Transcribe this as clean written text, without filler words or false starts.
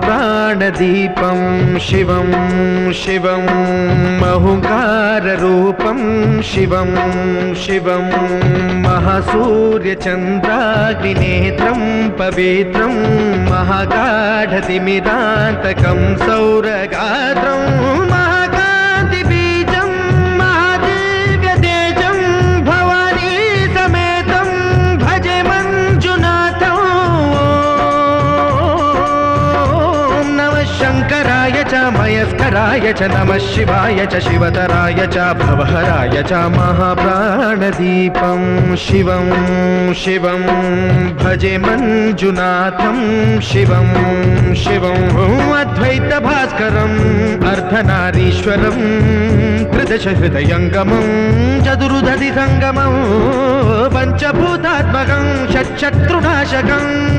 महाप्राणदीपं शिवं शिवं महुकाररूपं शिवं शिवं महासूर्यचन्द्राग्निनेत्रं पवित्रं महागाढतिमिरान्तकं सौरगात्रं महाकान्तिबीजं महादिव्यतेजं भवानी समेतं भजे मञ्जुनाथं। शङ्कराय च मयस्कराय च नमः शिवाय च शिवतराय च भवहराय च महाप्राणदीपं शिवं शिवं भजे मञ्जुनाथं शिवं शिवं अद्वैतभास्करम् अर्धनारीश्वरं त्रिदशहृदयङ्गमं चतुर्दधिसङ्गमं पञ्चभूतात्मकं षट्शत्रुनाशकम्